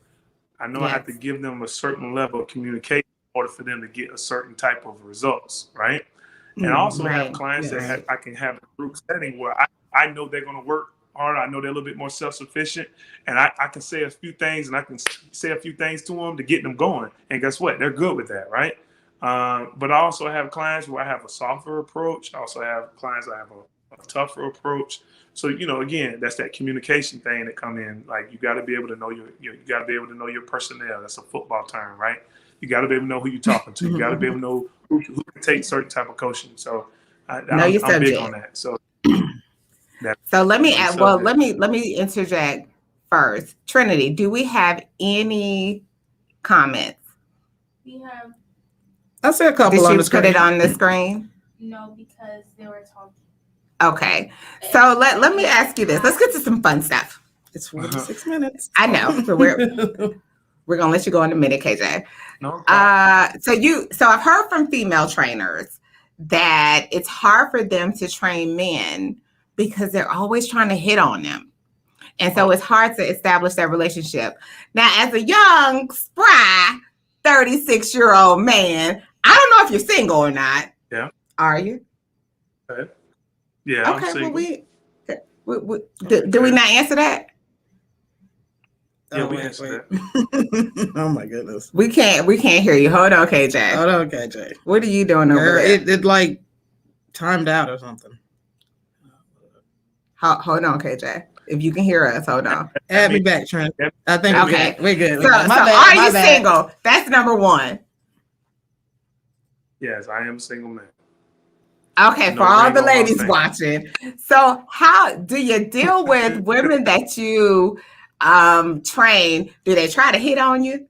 I know I have to give them a certain level of communication in order for them to get a certain type of results, right? And I also have clients that I can have a group setting where I know they're going to work hard. I know they're a little bit more self-sufficient, and I can say a few things, and I can say a few things to them to get them going. And guess what? They're good with that, right? But I also have clients where I have a softer approach. I also have clients I have a tougher approach. So, you know, again, that's that communication thing that come in. Like, you got to be able to know you got to be able to know your personnel. That's a football term, right? You got to be able to know who you're talking to. You got to be able to know who can take certain type of coaching. So I'm big on that. So let me add, let me interject first. Trinity, do we have any comments? We have. I see a couple on the screen. Put it on the screen? No, because they were talking. Okay. So let me ask you this. Let's get to some fun stuff. It's 46 minutes. I know. So we're gonna let you go in a minute, KJ. No. So I've heard from female trainers that it's hard for them to train men because they're always trying to hit on them. And so it's hard to establish that relationship. Now, as a young, spry, 36-year-old man, I don't know if you're single or not. Yeah. Are you? Okay. Yeah. Okay. I'm single. Well, do we not answer that? Yeah, we answered that. Oh my goodness. We can't hear you. Hold on, KJ. Hold on, KJ. What are you doing over there? It like timed out or something. Hold on, KJ. If you can hear us, hold on. Add me back, Trent. I think we're good. So are you single? That's number one. Yes, I am a single man. Okay, for all the ladies watching. So how do you deal with women that you train? Do they try to hit on you?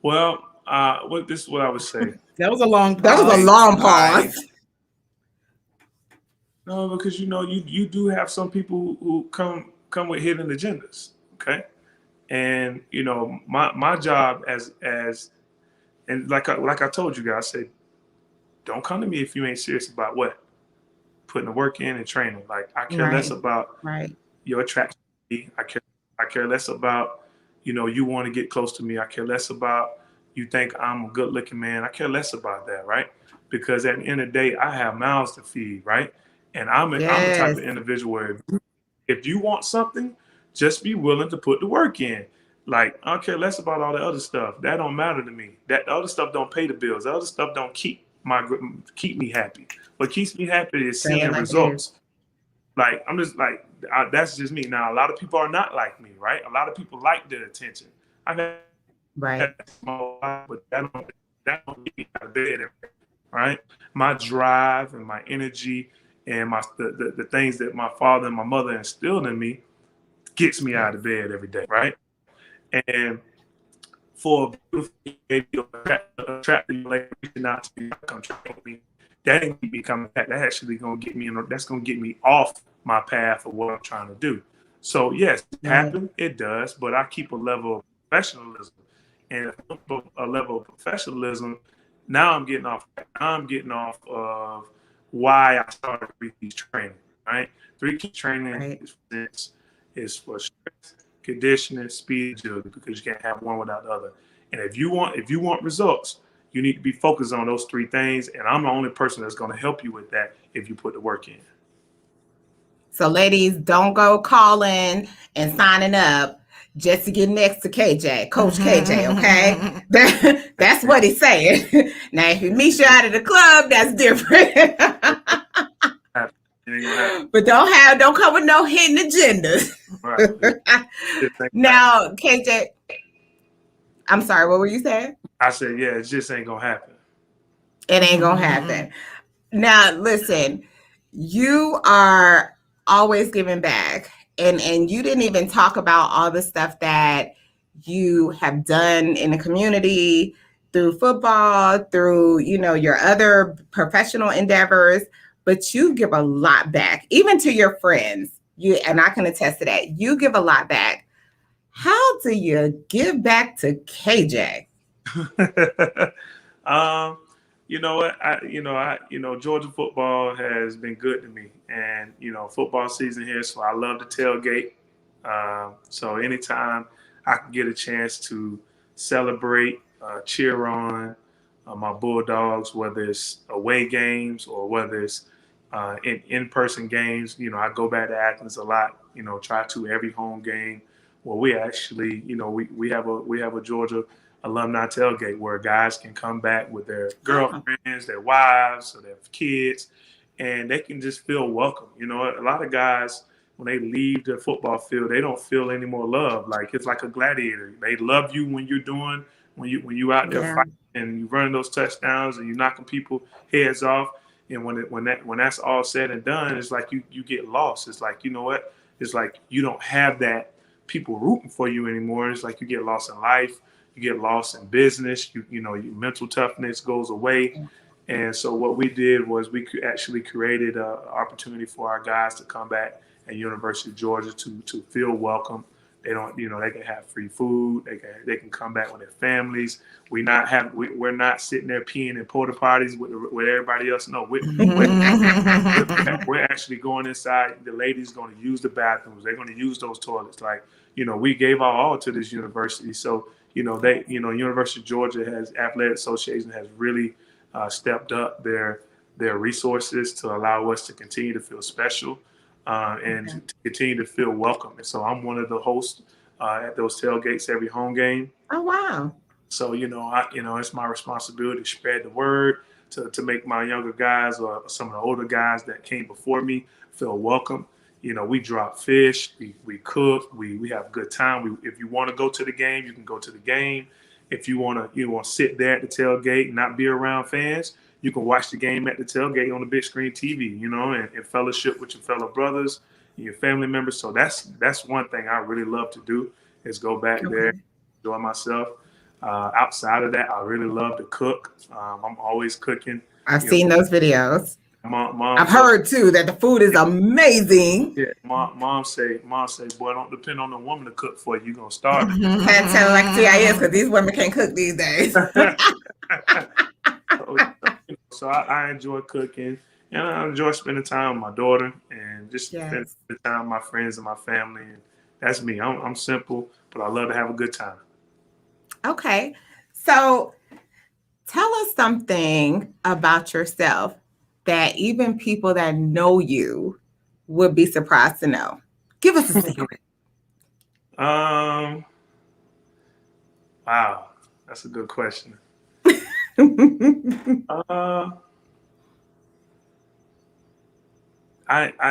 Well, this is what I would say. That was a long pause. No, because you know you do have some people who come with hidden agendas, okay? And you know my job as and like I told you guys, I said, don't come to me if you ain't serious about what putting the work in and training. Like I care less about your attraction to me. I care less about you want to get close to me. I care less about you think I'm a good looking man. I care less about that, right? Because at the end of the day, I have mouths to feed, right? And I'm the type of individual where if you want something, just be willing to put the work in. Like, I don't care less about all the other stuff. That don't matter to me. That the other stuff don't pay the bills. The other stuff don't keep me happy. What keeps me happy is seeing results. Like, I'm just like, that's just me. Now, a lot of people are not like me, right? A lot of people like the attention. I've had but that don't get me out of bed, right? My drive and my energy and the things that my father and my mother instilled in me gets me out of bed every day, right? And for a beautiful attractive lady not to be come train with me, that ain't me coming back. That actually gonna get me that's gonna get me off my path of what I'm trying to do. So yes, it happens, it does, but I keep a level of professionalism. And a level of professionalism, now I'm getting off of why I started 3 Keys training, right? 3 Keys training is for strength, conditioning, speed, agility, because you can't have one without the other. And if you want results, you need to be focused on those 3 things. And I'm the only person that's going to help you with that if you put the work in. So ladies, don't go calling and signing up just to get next to KJ, Coach KJ, okay? That's what he's saying. Now, if he meets you out of the club, that's different. But don't come with no hidden agendas. Right. Now, KJ, I'm sorry, what were you saying? I said, yeah, it just ain't gonna happen. It ain't gonna happen. Now, listen, you are always giving back, and you didn't even talk about all the stuff that you have done in the community through football, through your other professional endeavors, but you give a lot back, even to your friends. And I can attest to that. You give a lot back. How do you give back to KJ? You know what? Georgia football has been good to me, and football season here, so I love to tailgate. So anytime I can get a chance to celebrate, cheer on my Bulldogs, whether it's away games or whether it's in-person games, I go back to Athens a lot. Try to every home game. Well, we actually, we have a Georgia alumni tailgate where guys can come back with their girlfriends, their wives, or their kids, and they can just feel welcome. A lot of guys, when they leave the football field, they don't feel any more love. Like it's like a gladiator. They love you when you out there fighting and you running those touchdowns and you're knocking people heads off. And when that's all said and done, it's like you get lost. It's like, you know what? It's like you don't have that people rooting for you anymore. It's like you get lost in life. You get lost in business. Your mental toughness goes away. And so what we did was we actually created an opportunity for our guys to come back at University of Georgia to feel welcome. They don't, they can have free food. They can come back with their families. We're not sitting there peeing in porta potties with everybody else. No, we're actually going inside. The ladies going to use the bathrooms. They're going to use those toilets. Like, we gave our all to this university. So, University of Georgia Athletic Association has really stepped up their resources to allow us to continue to feel special and to continue to feel welcome. And so I'm one of the hosts at those tailgates every home game. Oh, wow. So, it's my responsibility to spread the word, to make my younger guys or some of the older guys that came before me feel welcome. We drop fish, we cook, we have a good time. If you want to go to the game, you can go to the game. If you want to sit there at the tailgate and not be around fans, you can watch the game at the tailgate on the big screen TV, and fellowship with your fellow brothers and your family members. So that's one thing I really love to do is go back there, enjoy myself. Outside of that, I really love to cook. I'm always cooking. I've seen those videos. Mom I've heard too that the food is amazing. Yeah, mom say, boy, don't depend on the woman to cook for you. You're gonna starve. Can't tell like CIS because these women can't cook these days. So I enjoy cooking, and I enjoy spending time with my daughter and just spending time with my friends and my family. And that's me. I'm simple, but I love to have a good time. Okay, so tell us something about yourself that even people that know you would be surprised to know. Give us a secret. Wow, that's a good question. I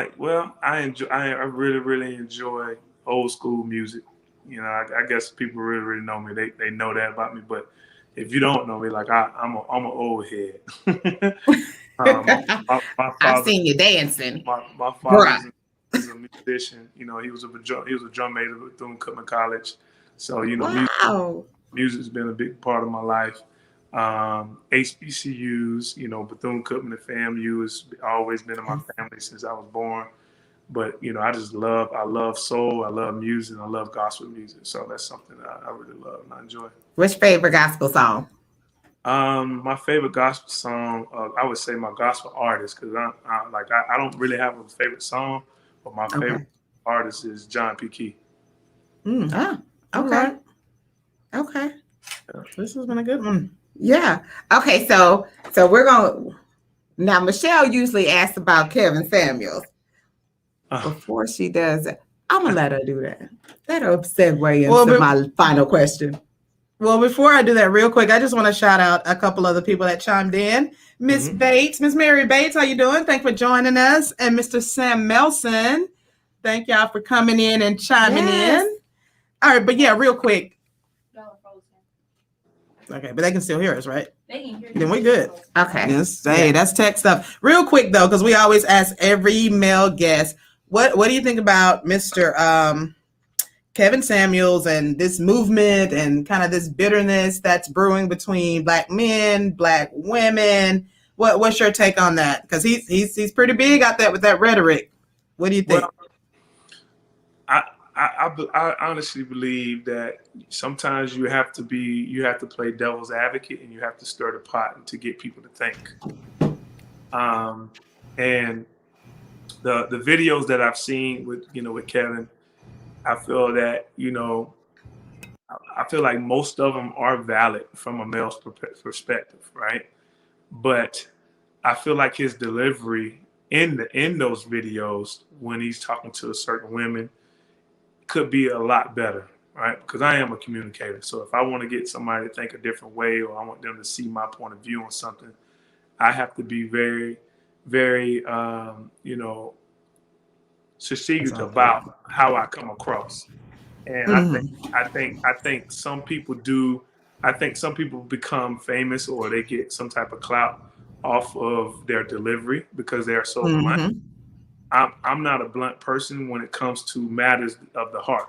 really enjoy old school music. I guess people really know me. They know that about me. But if you don't know me, like I'm an old head. My father, I've seen you dancing. My father is a musician. He was a drum major at Bethune-Cookman College. So music's been a big part of my life. HBCUs, Bethune-Cookman and FAMU has always been in my family since I was born. But I love soul, I love music, I love gospel music. So that's something that I really love and I enjoy. Which favorite gospel song? My favorite gospel song, I would say my gospel artist, because I don't really have a favorite song, but my favorite artist is John P. Key. Okay. Yeah. This has been a good one. Yeah. Okay. So we're gonna now. Michelle usually asks about Kevin Samuels. Before she does it, I'm gonna let her do that. Let her segue into my final question. Well, before I do that, real quick, I just want to shout out a couple other people that chimed in. Miss Bates, Miss Mary Bates, how you doing? Thanks for joining us. And Mr. Sam Melson, thank y'all for coming in and chiming in. All right, but yeah, real quick. Okay, but they can still hear us, right? They can hear you. Then we good. Okay. Yes, hey, that's tech stuff. Real quick though, because we always ask every male guest, what do you think about Mr. Kevin Samuels and this movement and kind of this bitterness that's brewing between Black men, Black women? What's your take on that? Because he's pretty big out there with that rhetoric. What do you think? Well, I honestly believe that sometimes you have to play devil's advocate and you have to stir the pot to get people to think. And the videos that I've seen with Kevin, I feel that I feel like most of them are valid from a male's perspective, right? But I feel like his delivery in those videos when he's talking to certain women could be a lot better, right? Because I am a communicator. So if I want to get somebody to think a different way or I want them to see my point of view on something, I have to be very, very, strategic about how I come across. And I think some people do. I think some people become famous or they get some type of clout off of their delivery because they are so blunt. I'm not a blunt person when it comes to matters of the heart.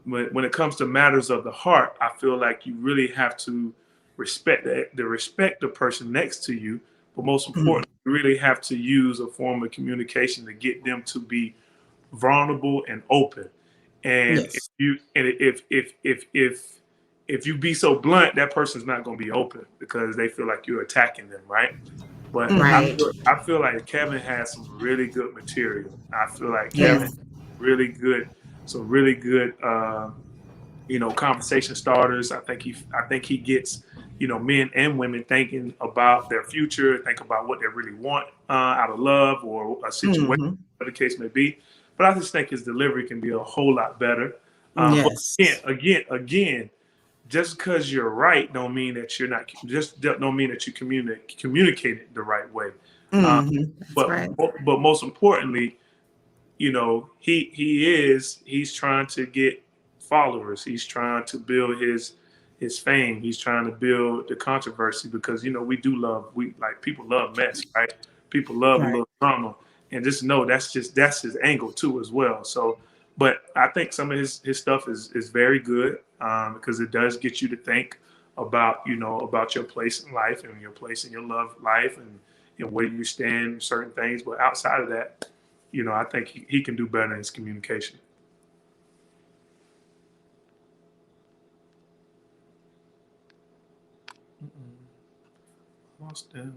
When it comes to matters of the heart, I feel like you really have to respect the person next to you. But most importantly, you really have to use a form of communication to get them to be vulnerable and open. And if you be so blunt, that person's not going to be open because they feel like you're attacking them, right? But I feel like Kevin has some really good material. I feel like Kevin has some really good conversation starters. I think he gets men and women thinking about their future, think about what they really want out of love or a situation, whatever the case may be. But I just think his delivery can be a whole lot better. But again, just because you're right don't mean that you're not. Just don't mean that you communicate it the right way. But most importantly, he's trying to get followers. He's trying to build his fame. He's trying to build the controversy because people love mess, right? People love a little drama, and just know that's his angle too as well. So. But I think some of his stuff is very good because it does get you to think about your place in life and your place in your love life and where you stand in certain things. But outside of that, I think he can do better in his communication. Lost him.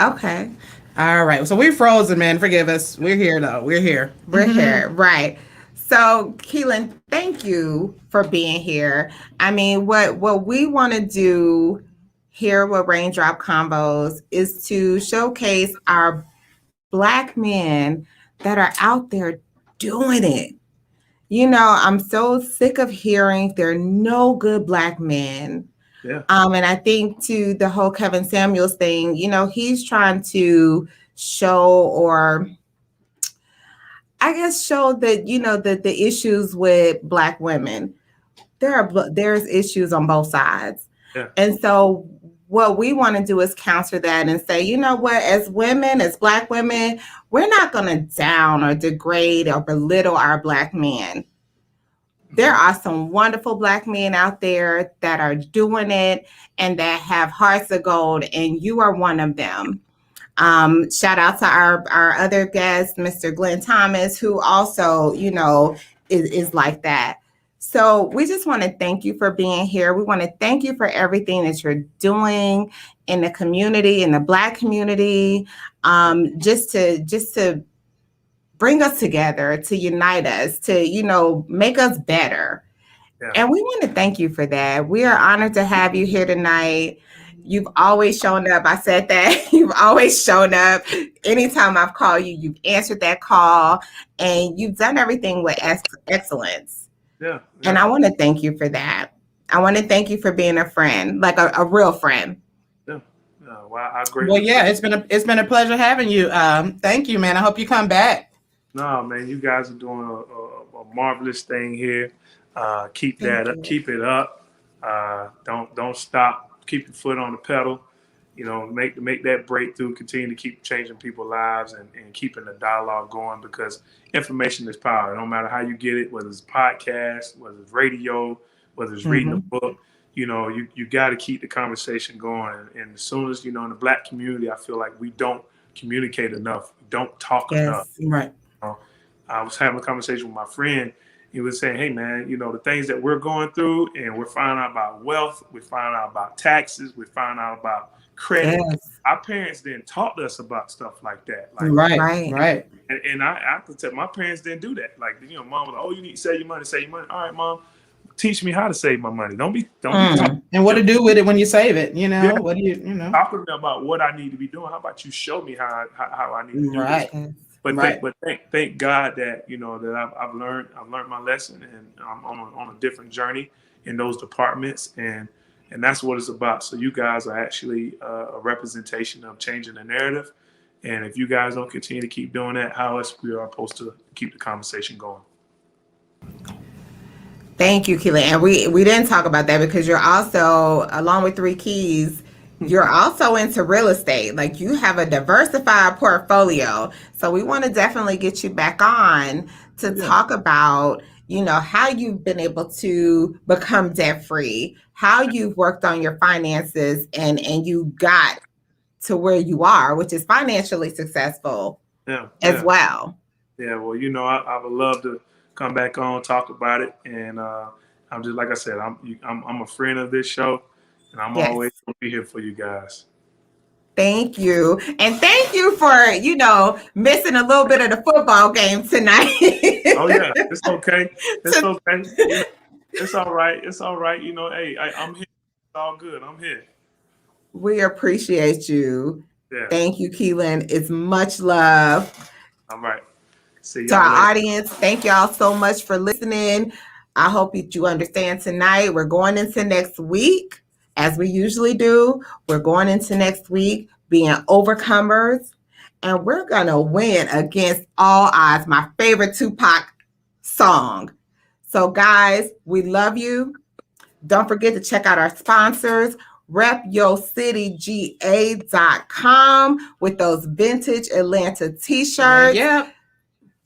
Okay. All right. So we're frozen, man. Forgive us. We're here, though. We're here. We're here. Right. So, Keelan, thank you for being here. I mean, what we want to do here with Raindrop Combos is to showcase our Black men that are out there doing it. I'm so sick of hearing there are no good Black men. Yeah. And I think to the whole Kevin Samuels thing, he's trying to show that the issues with Black women, there's issues on both sides. Yeah. And so what we want to do is counter that and say, as women, as Black women, we're not going to down or degrade or belittle our Black men. There are some wonderful Black men out there that are doing it and that have hearts of gold, and you are one of them. Shout out to our other guest, Mr. Glenn Thomas, who also, is like that. So we just want to thank you for being here. We want to thank you for everything that you're doing in the community, in the Black community, just to bring us together, to unite us, to, make us better. Yeah. And we want to thank you for that. We are honored to have you here tonight. You've always shown up. I said that. You've always shown up. Anytime I've called you, you've answered that call and you've done everything with excellence. Yeah. And I want to thank you for that. I want to thank you for being a friend, like a real friend. Yeah. Well, I agree. Well, yeah, it's been a pleasure having you. Thank you, man. I hope you come back. No, man, you guys are doing a marvelous thing here. Keep that up. Keep it up. Don't stop. Keep your foot on the pedal. You know, make that breakthrough. Continue to keep changing people's lives and keeping the dialogue going, because information is power. No matter how you get it, whether it's podcast, whether it's radio, whether it's reading a book, you know, you got to keep the conversation going. And as soon as, you know, in the Black community, I feel like we don't communicate enough. We don't talk enough. Right. I was having a conversation with my friend. He was saying, hey, man, you know, the things that we're going through, and we're finding out about wealth, we're finding out about taxes, we're finding out about credit. Yes. Our parents didn't talk us about stuff like that. Like, Right. And I could tell my parents didn't do that. Like, you know, mom was like, oh, you need to save your money, save your money. All right, mom, teach me how to save my money. Don't be talking. And what to do with it when you save it, you know? Yeah. What do you know? Talk to me about what I need to be doing. How about you show me how I need to do Right. this? But thank God that, you know, that I've learned my lesson, and I'm on a different journey in those departments, and that's what it's about. So you guys are actually a representation of changing the narrative, and if you guys don't continue to keep doing that, how else we are supposed to keep the conversation going? Thank you, Keelan. And we didn't talk about that because you're also, along with Three Keys, you're also into real estate. Like, you have a diversified portfolio. So we want to definitely get you back on to talk about, you know, how you've been able to become debt free, how you've worked on your finances and you got to where you are, which is financially successful as well. Yeah, well, you know, I would love to come back on, talk about it. And I'm just, like I said, I'm a friend of this show. And I'm always going to be here for you guys. Thank you. And thank you for, you know, missing a little bit of the football game tonight. Oh, yeah. It's okay. It's okay. It's all right. It's all right. You know, hey, I'm here. It's all good. I'm here. We appreciate you. Yeah. Thank you, Keelan. It's much love. All right. See y'all to our later. audience, thank y'all so much for listening. I hope that you understand tonight. We're going into next week. As we usually do, we're going into next week being overcomers, and we're going to win against all odds. My favorite Tupac song. So, guys, we love you. Don't forget to check out our sponsors, repyocityga.com with those vintage Atlanta t-shirts. Yeah.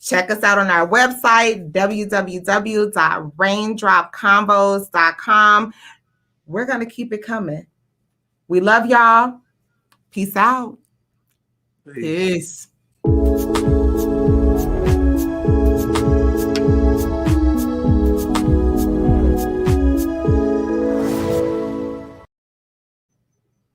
Check us out on our website, www.raindropcombos.com. We're going to keep it coming. We love y'all. Peace out. Peace.